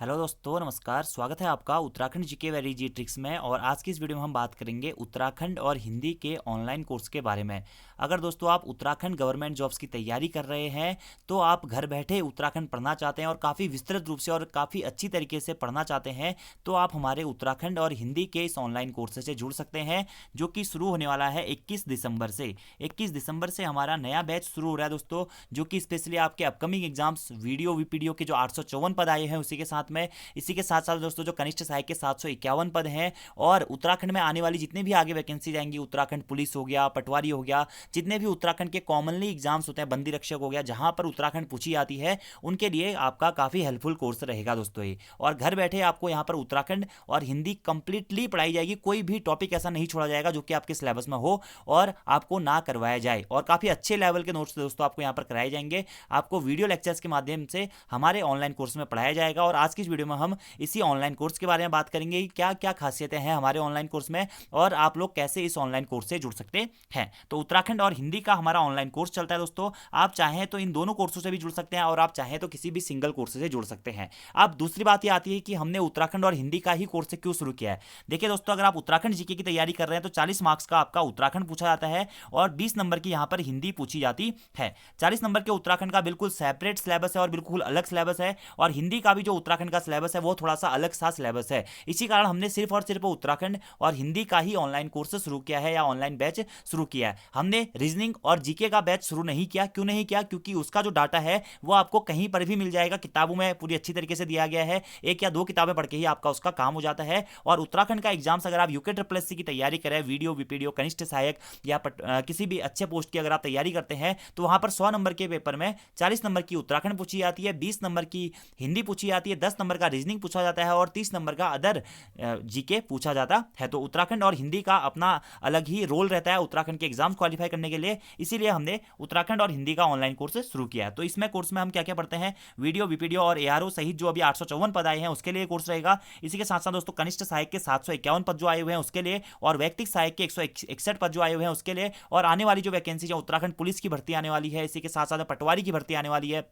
Hello दोस्तों, नमस्कार। स्वागत है आपका उत्तराखंड जीके वेरी जी ट्रिक्स में। और आज की इस वीडियो में हम बात करेंगे उत्तराखंड और हिंदी के ऑनलाइन कोर्स के बारे में। अगर दोस्तों आप उत्तराखंड गवर्नमेंट जॉब्स की तैयारी कर रहे हैं तो आप घर बैठे उत्तराखंड पढ़ना चाहते हैं और काफ़ी विस्तृत रूप से और काफ़ी अच्छी तरीके से पढ़ना चाहते हैं तो आप हमारे उत्तराखंड और हिंदी के इस ऑनलाइन कोर्स से जुड़ सकते हैं, जो कि शुरू होने वाला है 21 दिसंबर से। 21 दिसंबर से हमारा नया बैच शुरू हो रहा है दोस्तों, जो कि स्पेशली आपके अपकमिंग एग्जाम्स वीडियो वीपीडीओ के जो 854 पद आए हैं उसी के साथ में, इसी के साथ साथ दोस्तों जो कनिष्ठ सहायक के 751 पद हैं और उत्तराखंड में आने वाली जितनी भी आगे वैकेंसी जाएंगी, उत्तराखंड पुलिस हो गया, पटवारी हो गया, जितने भी उत्तराखंड के कॉमनली एग्जाम्स होते हैं, बंदी रक्षक हो गया, जहां पर उत्तराखंड पूछी जाती है, उनके लिए आपका काफ़ी हेल्पफुल कोर्स रहेगा दोस्तों ये। और घर बैठे आपको यहाँ पर उत्तराखंड और हिंदी कंप्लीटली पढ़ाई जाएगी। कोई भी टॉपिक ऐसा नहीं छोड़ा जाएगा जो कि आपके सिलेबस में हो और आपको ना करवाया जाए। और काफ़ी अच्छे लेवल के नोट्स दोस्तों आपको यहाँ पर कराए जाएंगे। आपको वीडियो लेक्चर्स के माध्यम से हमारे ऑनलाइन कोर्स में पढ़ाया जाएगा। और आज की इस वीडियो में हम इसी ऑनलाइन कोर्स के बारे में बात करेंगे कि क्या क्या खासियतें हैं हमारे ऑनलाइन कोर्स में और आप लोग कैसे इस ऑनलाइन कोर्स से जुड़ सकते हैं। तो उत्तराखंड और हिंदी का हमारा ऑनलाइन कोर्स चलता है दोस्तों। आप चाहें तो इन दोनों कोर्सों से भी जुड़ सकते हैं और आप चाहें तो किसी भी सिंगल कोर्स से जुड़ सकते हैं। अब दूसरी बात ये आती है कि हमने उत्तराखंड और हिंदी का ही कोर्स क्यों शुरू किया है। देखिए दोस्तों, अगर आप उत्तराखंड जीके की तैयारी कर रहे हैं तो 40 मार्क्स का आपका उत्तराखंड पूछा जाता है और 20 नंबर की यहाँ पर हिंदी पूछी जाती है। 40 नंबर के उत्तराखंड का बिल्कुल सेपरेट सिलेबस है और बिल्कुल अलग सिलेबस है, और हिंदी का भी जो उत्तराखंड का सिलेबस है वो थोड़ा सा अलग सा सिलेबस है। इसी कारण हमने सिर्फ और सिर्फ उत्तराखंड और हिंदी का ही ऑनलाइन कोर्स शुरू किया है या ऑनलाइन बैच शुरू किया है। हमने रीजनिंग और जीके का बैच शुरू नहीं किया। क्यों नहीं किया? क्योंकि उसका जो डाटा है वो आपको कहीं पर भी मिल जाएगा, किताबों में पूरी अच्छी तरीके से दिया गया है। एक या दो किताबें पढ़ के ही आपका उसका काम हो जाता है। और उत्तराखंड का एग्जाम्स अगर आप यूके ट्रिपल एससी की तैयारी करें, वीडियो वीपीडीओ कनिष्ठ सहायक या किसी भी अच्छे पोस्ट की अगर आप तैयारी करते हैं तो वहां पर 100 नंबर के पेपर में 40 नंबर की उत्तराखंड पूछी जाती है, 20 नंबर की हिंदी पूछी जाती है, 10 नंबर का रीजनिंग पूछा जाता है और 30 नंबर का अदर जीके पूछा जाता है। तो उत्तराखंड और हिंदी का अपना अलग ही रोल रहता है उत्तराखंड के एग्जाम्स क्वालिफाई करने के लिए। इसीलिए हमने उत्तराखंड और हिंदी का ऑनलाइन कोर्स शुरू किया है। तो इसमें कोर्स में हम क्या क्या पढ़ते हैं, वीडियो वीपीडीओ और एआरओ सहित जो अभी 854 पद आए हैं उसके लिए कोर्स रहेगा। इसी के साथ साथ दोस्तों कनिष्ठ सहायक के 751 पद जो आए हुए हैं उसके लिए, और वैयक्तिक सहायक के 161 पद जो आए हुए हैं उसके लिए, और आने वाली जो वैकेंसी जो उत्तराखंड पुलिस की भर्ती आने वाली है, इसी के साथ साथ पटवारी की भर्ती आने वाली है,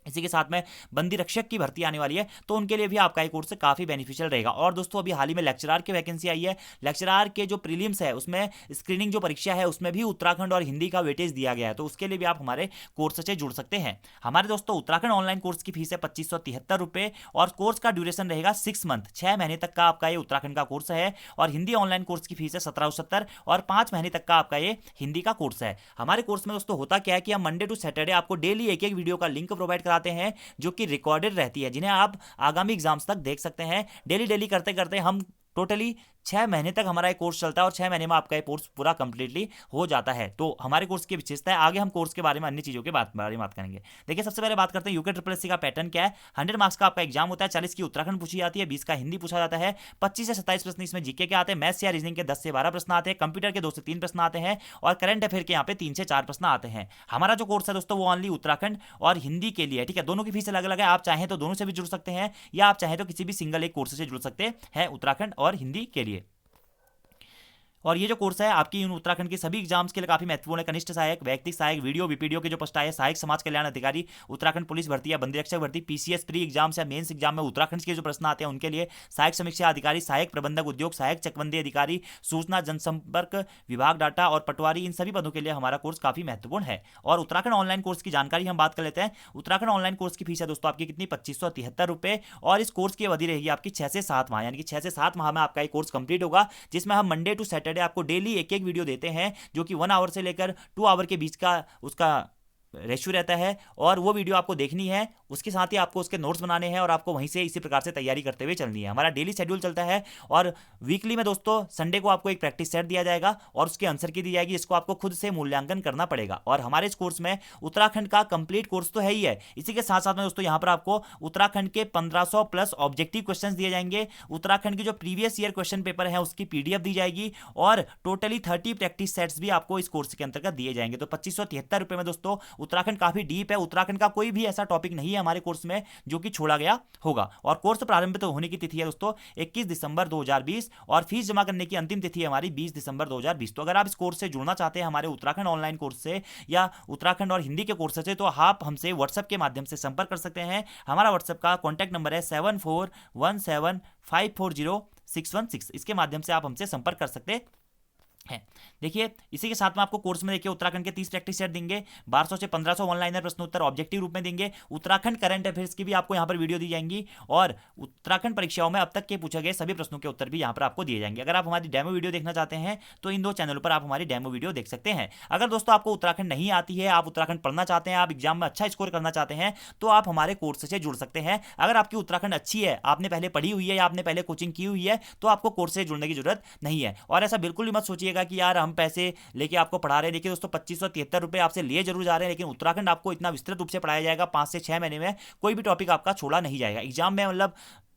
इसी के साथ में बंदी रक्षक की भर्ती आने वाली है, तो उनके लिए भी आपका ये कोर्स काफी बेनिफिशियल रहेगा। और दोस्तों अभी हाल ही में लेक्चरार की वैकेंसी आई है। लेक्चरार के जो प्रीलिम्स है उसमें स्क्रीनिंग जो परीक्षा है उसमें भी उत्तराखंड और हिंदी का वेटेज दिया गया है, तो उसके लिए भी आप हमारे कोर्स से जुड़ सकते हैं। हमारे दोस्तों उत्तराखंड ऑनलाइन कोर्स की फीस है 2573 रुपये और कोर्स का ड्यूरेशन रहेगा 6 मंथ, 6 महीने तक का आपका ये उत्तराखंड का कोर्स है। और हिंदी ऑनलाइन कोर्स की फीस है 1770 और 5 महीने तक का आपका ये हिंदी का कोर्स है। हमारे कोर्स में दोस्तों होता क्या है कि हम मंडे टू सैटरडे आपको डेली एक एक वीडियो का लिंक प्रोवाइड कराते हैं जो कि रिकॉर्डेड रहती है, जिन्हें आप आगामी एग्जाम्स तक देख सकते हैं। डेली डेली करते करते हम टोटली 6 महीने तक हमारा कोर्स चलता है और 6 महीने में आपका ये कोर्स पूरा कंप्लीटली हो जाता है। तो हमारे कोर्स की विशेषता है। आगे हम कोर्स के बारे में अन्य चीज़ों के बारे में बात करेंगे। देखिए सबसे पहले बात करते हैं यूके ट्रिपल एससी का पैटर्न क्या है। 100 मार्क्स का आपका एग्जाम होता है, 40 की उत्तराखंड पूछी जाती है, 20 का हिंदी पूछा जाता है, 25 से 27 प्रश्न इसमें जीके के आते हैं, मैथ्स या रीजनिंग के 10 से 12 प्रश्न आते हैं, कंप्यूटर के 2 से 3 प्रश्न आते हैं और करंट अफेयर के यहाँ पे 3 से 4 प्रश्न आते हैं। हमारा जो कोर्स है दोस्तों वो ओनली उत्तराखंड और हिंदी के लिए, ठीक है। दोनों की फीस अलग अलग है। आप चाहें तो दोनों से भी जुड़ सकते हैं या आप चाहें तो किसी भी सिंगल एक कोर्स से जुड़ सकते हैं उत्तराखंड और हिंदी के लिए। और ये जो कोर्स है आपकी इन उत्तराखंड के सभी एग्जाम्स के लिए काफी महत्वपूर्ण है। कनिष्ठ सहायक, वैयक्तिक सहायक, वीडियो वीपीडीओ के जो पोस्ट आए, सहायक समाज कल्याण अधिकारी, उत्तराखंड पुलिस भर्ती या बंदी रक्षक भर्ती, पीसीएस प्री एग्जाम्स या मेंस एग्जाम में उत्तराखंड के जो प्रश्न आते हैं उनके लिए, सहायक समीक्षा अधिकारी, सहायक प्रबंधक उद्योग, सहायक चकबंदी अधिकारी, सूचना जनसंपर्क विभाग डाटा और पटवारी, इन सभी पदों के लिए हमारा कोर्स काफी महत्वपूर्ण है। और उत्तराखंड ऑनलाइन कोर्स की जानकारी हम बात कर लेते हैं। उत्तराखंड ऑनलाइन कोर्स की फीस है दोस्तों आपकी कितनी, 2573 रुपये, और इस कोर्स की अवधि रहेगी आपकी 6 से 7 माह, यानी कि 6 से 7 माह में आपका ये कोर्स कंप्लीट होगा, जिसमें हम मंडे टू सैटरडे आपको डेली एक एक वीडियो देते हैं जो कि 1 आवर से लेकर 2 आवर के बीच का उसका रेशियो रहता है। और वो वीडियो आपको देखनी है, उसके साथ ही आपको उसके नोट्स बनाने हैं और आपको वहीं से इसी प्रकार से तैयारी करते हुए चलनी है। हमारा डेली शेड्यूल चलता है और वीकली में दोस्तों संडे को आपको एक प्रैक्टिस सेट दिया जाएगा और उसके आंसर की दी जाएगी, जिसको आपको खुद से मूल्यांकन करना पड़ेगा। और हमारे इस कोर्स में उत्तराखंड का कंप्लीट कोर्स तो है ही है, इसी के साथ साथ में दोस्तों यहाँ पर आपको उत्तराखंड के 1500 प्लस ऑब्जेक्टिव क्वेश्चन दिए जाएंगे, उत्तराखंड की जो प्रीवियस ईयर क्वेश्चन पेपर है उसकी पीडीएफ दी जाएगी और टोटली 30 प्रैक्टिस सेट्स भी आपको इस कोर्स के अंतर्गत दिए जाएंगे। तो 2573 रुपये में दोस्तों उत्तराखंड काफी डीप है, उत्तराखंड का कोई भी ऐसा टॉपिक नहीं है हमारे कोर्स में जो कि छोड़ा गया होगा। और कोर्स प्रारंभित होने की तिथि है दोस्तों 21 दिसंबर 2020 और फीस जमा करने की अंतिम तिथि है हमारी 20 दिसंबर 2020। तो अगर आप इस कोर्स से जुड़ना चाहते हैं हमारे उत्तराखंड ऑनलाइन कोर्स से या उत्तराखंड और हिंदी के कोर्स से, तो आप हमसे व्हाट्सएप के माध्यम से संपर्क कर सकते हैं। हमारा व्हाट्सएप का कॉन्टैक्ट नंबर है 7417540616। इसके माध्यम से आप हमसे संपर्क कर सकते है। देखिए इसी के साथ में आपको कोर्स में देखिए उत्तराखंड के 30 प्रैक्टिस सेट देंगे, 1200 से 1500 ऑनलाइन प्रश्नोत्तर ऑब्जेक्टिव रूप में देंगे, उत्तराखंड करंट अफेयर्स की भी आपको यहां पर वीडियो दी जाएंगी और उत्तराखंड परीक्षाओं में अब तक के पूछे गए सभी प्रश्नों के उत्तर भी यहां पर आपको दिए जाएंगे। अगर आप हमारी डेमो वीडियो देखना चाहते हैं तो इन दो चैनलों पर आप हमारी डेमो वीडियो देख सकते हैं। अगर दोस्तों आपको उत्तराखंड नहीं आती है, आप उत्तराखंड पढ़ना चाहते हैं, आप एग्जाम में अच्छा स्कोर करना चाहते हैं, तो आप हमारे कोर्स से जुड़ सकते हैं। अगर आपकी उत्तराखंड अच्छी है, आपने पहले पढ़ी हुई है या आपने पहले कोचिंग की हुई है, तो आपको कोर्स से जुड़ने की जरूरत नहीं है। और ऐसा बिल्कुल भी मत सोचिएगा कि यार हम पैसे लेके आपको पढ़ा रहे हैं। देखिए दोस्तों 2573 रुपए आपसे लिए जरूर जा रहे हैं, लेकिन उत्तराखंड आपको इतना विस्तृत रूप से पढ़ाया जाएगा, 5 से 6 महीने में कोई भी टॉपिक आपका छोड़ा नहीं जाएगा। एग्जाम में मतलब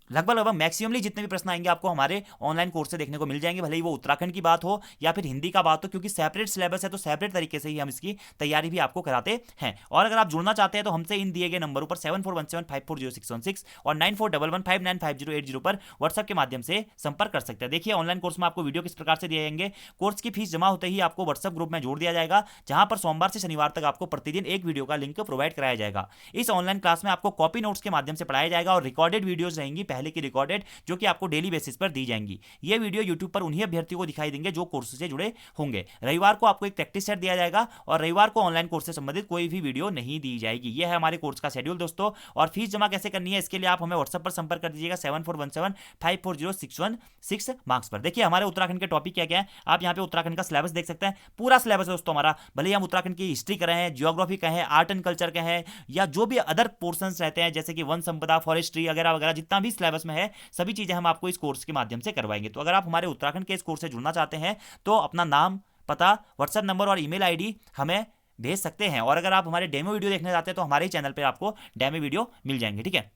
लगभग मैक्सिममली जितने भी प्रश्न आएंगे आपको हमारे ऑनलाइन कोर्स से देखने को मिल जाएंगे, भले ही वो उत्तराखंड की बात हो या फिर हिंदी का बात हो, क्योंकि सेपरेट सिलेबस है तो सेपरेट तरीके से ही हम इसकी तैयारी भी आपको कराते हैं। और अगर आप जुड़ना चाहते हैं तो हमसे इन दिए गए नंबरों पर 7417540616 और 9411595080 पर व्हाट्सएप के माध्यम से संपर्क कर सकते हैं। देखिए ऑनलाइन कोर्स में आपको वीडियो किस प्रकार से दिए जाएंगे। कोर्स की फीस जमा होते ही आपको व्हाट्सएप ग्रुप में जोड़ दिया जाएगा, जहां पर सोमवार से शनिवार तक आपको प्रतिदिन एक वीडियो का लिंक प्रोवाइड कराया जाएगा। इस ऑनलाइन क्लास में आपको कॉपी नोट्स के माध्यम से पढ़ाया जाएगा और रिकॉर्डेड वीडियोज रहेंगी, पहले की रिकॉर्डेड, जो कि आपको डेली बेसिस पर दी जाएंगी। ये वीडियो YouTube पर उन्हीं अभ्यर्थियों को दिखाई देंगे जो कोर्स से जुड़े होंगे। रविवार को आपको एक प्रैक्टिस सेट दिया जाएगा और रविवार को ऑनलाइन कोर्स से संबंधित कोई भी वीडियो नहीं दी जाएगी। यह है हमारे कोर्स का शेड्यूल दोस्तों। और फीस जमा कैसे करनी है इसके लिए आप हमें व्हाट्सएप पर संपर्क कर दीजिएगा 7417540616 मार्क्स पर। देखिए हमारे उत्तराखंड के टॉपिक क्या क्या है, आप यहाँ पे उत्तराखंड का सिलेबस देख सकते हैं। पूरा सिलेबस दोस्तों हमारा, भले ही हम उत्तराखंड की हिस्ट्री कर रहे हैं, जियोग्राफी का है, आर्ट एंड कल्चर का है, या जो भी अदर पोर्शंस रहते हैं जैसे कि वन संपदा, फॉरेस्ट्री वगैरह वगैरह, जितना भी सिलेबस में है सभी चीजें हम आपको इस कोर्स के माध्यम से करवाएंगे। तो अगर आप हमारे उत्तराखंड के इस कोर्स से जुड़ना चाहते हैं तो अपना नाम, पता, व्हाट्सएप नंबर और ईमेल आईडी हमें भेज सकते हैं। और अगर आप हमारे डेमो वीडियो देखना चाहते हैं तो हमारे चैनल पर आपको डेमो वीडियो मिल जाएंगे, ठीक है।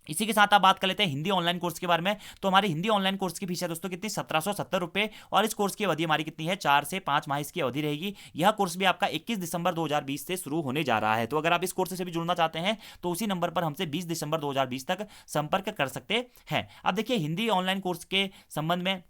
इसी के साथ आप बात कर लेते हैं हिंदी ऑनलाइन कोर्स के बारे में। तो हमारी हिंदी ऑनलाइन कोर्स की फीस है दोस्तों कितनी, 1770 रुपए। और इस कोर्स की अवधि हमारी कितनी है, 4 से 5 माह इसकी अवधि रहेगी। यह कोर्स भी आपका 21 दिसंबर 2020 से शुरू होने जा रहा है। तो अगर आप इस कोर्स से भी जुड़ना चाहते हैं तो उसी नंबर पर हमसे 20 दिसंबर 2020 तक संपर्क कर सकते हैं। अब देखिए हिंदी ऑनलाइन कोर्स के संबंध में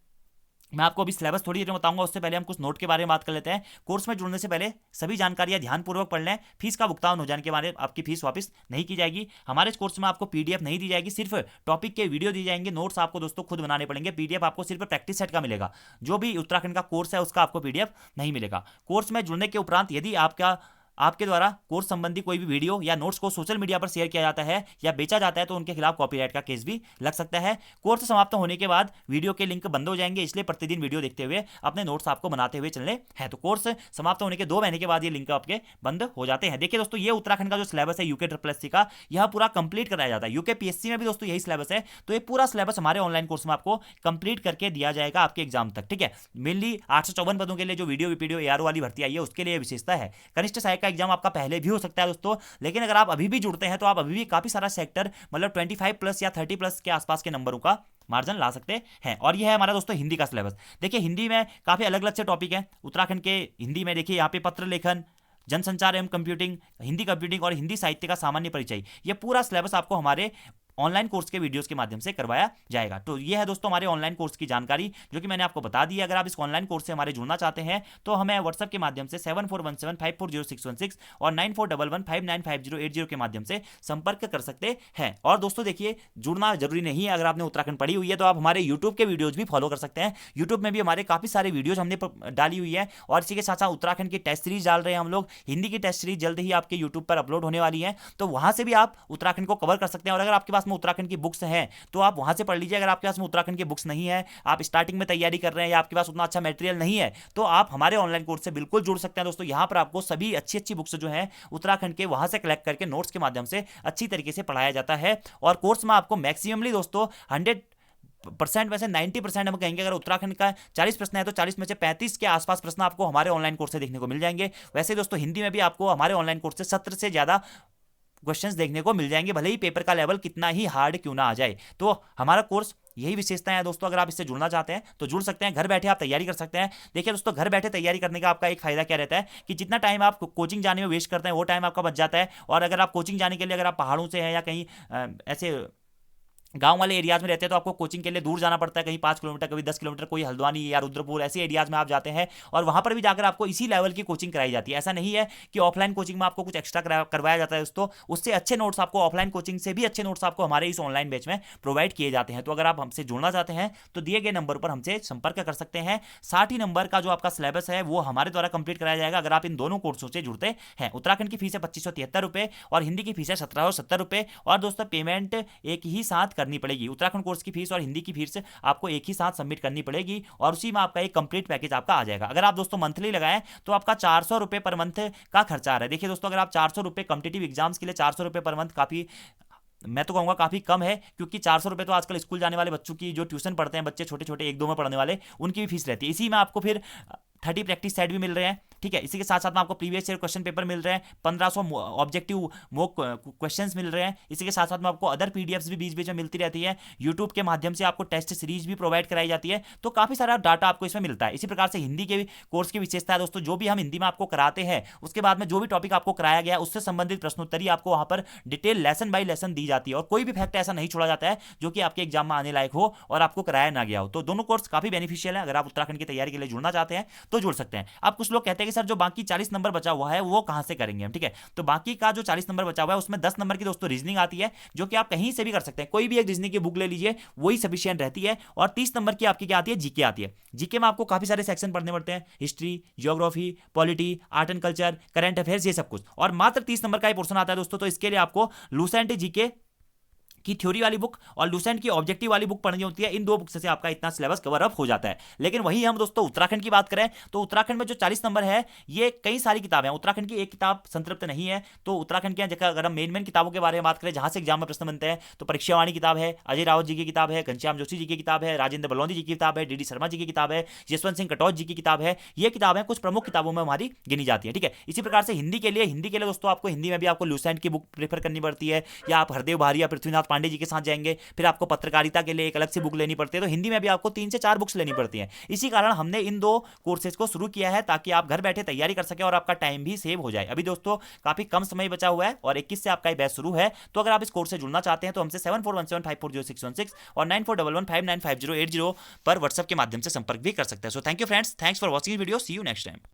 मैं आपको अभी सिलेबस थोड़ी देर में बताऊंगा, उससे पहले हम कुछ नोट के बारे में बात कर लेते हैं। कोर्स में जुड़ने से पहले सभी जानकारियां ध्यानपूर्वक पढ़ लें। फीस का भुगतान हो जाने के बाद आपकी फीस वापस नहीं की जाएगी। हमारे इस कोर्स में आपको पीडीएफ नहीं दी जाएगी, सिर्फ टॉपिक के वीडियो दी जाएंगे। नोट्स आपको दोस्तों खुद बनाने पड़ेंगे। पीडीएफ आपको सिर्फ प्रैक्टिस सेट का मिलेगा, जो भी उत्तराखंड का कोर्स है उसका आपको पीडीएफ नहीं मिलेगा। कोर्स में जुड़ने के उपरांत यदि आपके द्वारा कोर्स संबंधी कोई भी वीडियो या नोट्स को सोशल मीडिया पर शेयर किया जाता है या बेचा जाता है तो उनके खिलाफ कॉपीराइट का केस भी लग सकता है। कोर्स समाप्त होने के बाद वीडियो के लिंक बंद हो जाएंगे, इसलिए प्रतिदिन वीडियो देखते हुए अपने नोट्स आपको बनाते हुए चलने हैं। तो कोर्स समाप्त होने के 2 महीने के बाद ये लिंक आपके बंद हो जाते हैं। देखिए दोस्तों ये उत्तराखंड का जो सिलेबस है यूके SSC का, यह पूरा कंप्लीट कराया जाता है। यूके PSC में भी दोस्तों यही सिलेबस है। तो ये पूरा सिलेबस हमारे ऑनलाइन कोर्स में आपको कंप्लीट करके दिया जाएगा आपके एग्जाम तक, ठीक है। मेनली 854 पदों के लिए जो वीडियो ARO वाली भर्ती आई है उसके लिए विशेषता है। कनिष्ठ सहायक का एग्जाम आपका पहले भी हो सकता है दोस्तों, लेकिन अगर आप अभी भी जुड़ते हैं तो आप अभी भी काफी सारा सेक्टर मतलब 25+ या 30+ के आसपास के नंबरों का मार्जिन ला सकते हैं। और यह है हमारा दोस्तों हिंदी का सिलेबस। देखिए हिंदी में काफी अलग अलग से टॉपिक है उत्तराखंड के। हिंदी में देखिए यहाँ पे पत्र लेखन, जनसंचार एवं कंप्यूटिंग, हिंदी कंप्यूटिंग और हिंदी साहित्य का सामान्य परिचय, यह पूरा सिलेबस आपको हमारे ऑनलाइन कोर्स के वीडियोस के माध्यम से करवाया जाएगा। तो ये है दोस्तों हमारे ऑनलाइन कोर्स की जानकारी जो कि मैंने आपको बता दी है। अगर आप इस ऑनलाइन कोर्स से हमारे जुड़ना चाहते हैं तो हमें व्हाट्सएप के माध्यम से 7417540616 और 9411595080 के माध्यम से संपर्क कर सकते हैं। और दोस्तों देखिए जुड़ना जरूरी नहीं है, अगर आपने उत्तराखंड पढ़ी हुई है तो आप हमारे यूट्यूब के वीडियोज भी फॉलो कर सकते हैं। यूट्यूब में भी हमारे काफी सारे वीडियोज हमने डाली हुई है और इसी के साथ साथ उत्तराखंड की टेस्ट सीरीज डाल रहे हैं हम लोग। हिंदी की टेस्ट सीरीज जल्द ही आपके यूट्यूब पर अपलोड होने वाली है, तो वहां से भी आप उत्तराखंड को कवर कर सकते हैं। और अगर आपके पास में उत्तराखंड की बुक्स है तो आप वहां से पढ़ लीजिए। अगर आपके पास में उत्तराखंड की बुक्स नहीं है, आप स्टार्टिंग में तैयारी कर रहे हैं या आपके पास उतना अच्छा मटेरियल नहीं है, तो आप हमारे ऑनलाइन कोर्स से बिल्कुल जुड़ सकते हैं दोस्तों। यहां पर आपको सभी अच्छी अच्छी बुक्स जो है उत्तराखंड के वहां से कलेक्ट करके नोट्स के माध्यम से अच्छी तरीके से पढ़ाया जाता है। और कोर्स में आपको मैक्सिममली दोस्तों 100% वैसे 90% हम कहेंगे। अगर उत्तराखंड का 40 प्रश्न है तो 40 में से 35 के आसपास प्रश्न आपको हमारे ऑनलाइन कोर्स से देखने को मिल जाएंगे। वैसे दोस्तों हिंदी में भी आपको हमारे ऑनलाइन कोर्स से 70 से ज्यादा क्वेश्चंस देखने को मिल जाएंगे, भले ही पेपर का लेवल कितना ही हार्ड क्यों ना आ जाए। तो हमारा कोर्स यही विशेषताएं हैं दोस्तों। अगर आप इससे जुड़ना चाहते हैं तो जुड़ सकते हैं, घर बैठे आप तैयारी कर सकते हैं। देखिए दोस्तों, घर बैठे तैयारी करने का आपका एक फायदा क्या रहता है कि जितना टाइम आप कोचिंग जाने में वेस्ट करते हैं वो टाइम आपका बच जाता है। और अगर आप कोचिंग जाने के लिए अगर आप पहाड़ों से हैं या कहीं ऐसे गांव वाले एरियाज में रहते हैं तो आपको कोचिंग के लिए दूर जाना पड़ता है, कहीं 5 किलोमीटर, कभी 10 किलोमीटर, कोई हल्द्वानी या रुद्रपुर ऐसे एरियाज में आप जाते हैं और वहां पर भी जाकर आपको इसी लेवल की कोचिंग कराई जाती है। ऐसा नहीं है कि ऑफलाइन कोचिंग में आपको कुछ एक्स्ट्रा करवाया जाता है दोस्तों, उससे अच्छे नोट्स आपको ऑफलाइन कोचिंग से भी अच्छे नोट्स आपको हमारे इस ऑनलाइन बैच में प्रोवाइड किए जाते हैं। तो अगर आप हमसे जुड़ना चाहते हैं तो दिए गए नंबर पर हमसे संपर्क कर सकते हैं। 60 नंबर का जो आपका सिलेबस है वो हमारे द्वारा कंप्लीट कराया जाएगा अगर आप इन दोनों कोर्सों से जुड़ते हैं। उत्तराखंड की फीस है 2573 रुपये और हिंदी की फीस है 1770 रुपये। और दोस्तों पेमेंट एक ही साथ करनी पड़ेगी। उत्तराखंड कोर्स की फीस और हिंदी की फीस आपको एक ही साथ सबमिट करनी पड़ेगी और उसी में आपका एक कंप्लीट पैकेज आपका आ जाएगा। अगर आप दोस्तों मंथली लगाएं तो आपका 400 रुपये पर मंथ का खर्चा आ रहा है। देखिए दोस्तों, अगर आप 400 रुपये कॉम्पिटिटिव एग्जाम्स के लिए 400 रुपये पर मंथ काफी, मैं तो कहूंगा काफी कम है, क्योंकि 400 रुपये तो आजकल स्कूल जाने वाले बच्चों की, जो ट्यूशन पढ़ते हैं बच्चे छोटे छोटे 1-2 में पढ़ने वाले, उनकी भी फीस रहती है। इसी में आपको फिर 30 प्रैक्टिस सेट भी मिल रहे हैं, ठीक है। इसी के साथ साथ में आपको प्रीवियस ईयर क्वेश्चन पेपर मिल रहे हैं, 1500 ऑब्जेक्टिव मॉक क्वेश्चंस मिल रहे हैं। इसी के साथ साथ में आपको अदर पीडीएफ्स भी बीच बीच में मिलती रहती है। यूट्यूब के माध्यम से आपको टेस्ट सीरीज भी प्रोवाइड कराई जाती है। तो काफी सारा डाटा आपको इसमें मिलता है। इसी प्रकार से हिंदी के कोर्स की विशेषता है दोस्तों, जो भी हम हिंदी में आपको कराते हैं उसके बाद में जो भी टॉपिक आपको कराया गया उससे संबंधित प्रश्नोत्तरी आपको वहां पर डिटेल लेसन बाय लेसन दी जाती है और कोई भी फैक्ट ऐसा नहीं छोड़ा जाता है जो कि आपके एग्जाम में आने लायक हो और आपको कराया ना गया हो। तो दोनों कोर्स काफी बेनिफिशियल है। अगर आप उत्तराखंड की तैयारी के लिए जुड़ना चाहते हैं तो जुड़ सकते हैं। अब कुछ लोग कहते हैं कि सर जो बाकी 40 नंबर बचा हुआ है वो कहां से करेंगे हम, ठीक है। तो बाकी का जो 40 नंबर बचा हुआ है उसमें 10 नंबर की दोस्तों रीजनिंग आती है, जो कि आप कहीं से भी कर सकते हैं। कोई भी एक रीजनिंग की बुक ले लीजिए, वही सफिशिएंट रहती है। और 30 नंबर की आपकी क्या आती है, जीके आती है। जीके में आपको काफी सारे सेक्शन पढ़ने पड़ते हैं, history, geography, polity, art and culture, current affairs, ये सब कुछ। और मात्र 30 नंबर का ही पोर्शन आता है दोस्तों। तो इसके लिए आपको लूसेंट जीके की थ्योरी वाली बुक और लूसेंट की ऑब्जेक्टिव वाली बुक पढ़नी होती है। इन दो बुक से आपका इतना सिलेबस कवर अप हो जाता है। लेकिन वही हम दोस्तों उत्तराखंड की बात करें तो उत्तराखंड में जो 40 नंबर है ये कई सारी किताबें हैं। उत्तराखंड की एक किताब संतृप्त नहीं है। तो उत्तराखंड की जगह अगर हम मेन किताबों के बारे में बात करें जहां से एग्जाम में प्रश्न बनते हैं तो परीक्षावाणी किताब है, अजय रावत जी की किताब है, घनश्याम जोशी जी की किताब है, राजेंद्र बलौंदी जी की किताब है, डी शर्मा जी की किताब है, जसवंत सिंह कटौच जी की किताब है। ये किताबें कुछ प्रमुख किताबों में हमारी गिनी जाती है, ठीक है। इसी प्रकार से हिंदी के लिए दोस्तों आपको हिंदी में भी आपको लूसेंट की बुक प्रेफर करनी पड़ती है, या आप हरदेव भारी या पृथ्वीनाथ पांडे जी के साथ जाएंगे। फिर आपको पत्रकारिता के लिए एक अलग से बुक लेनी पड़ती है। तो हिंदी में भी आपको 3 से 4 बुक्स लेनी पड़ती हैं। इसी कारण हमने इन 2 कोर्सेज को शुरू किया है ताकि आप घर बैठे तैयारी कर सकें और आपका टाइम भी सेव हो जाए। अभी दोस्तों काफी कम समय बचा हुआ है और 21 से आपका ये बैच शुरू है। तो अगर आप इस कोर्स से जुड़ना चाहते हैं तो हमसे 7417540616 और 9411595080 पर व्हाट्सएप के माध्यम से संपर्क भी कर सकते हैं। So thank you friends, thanks for watching video, see you next time.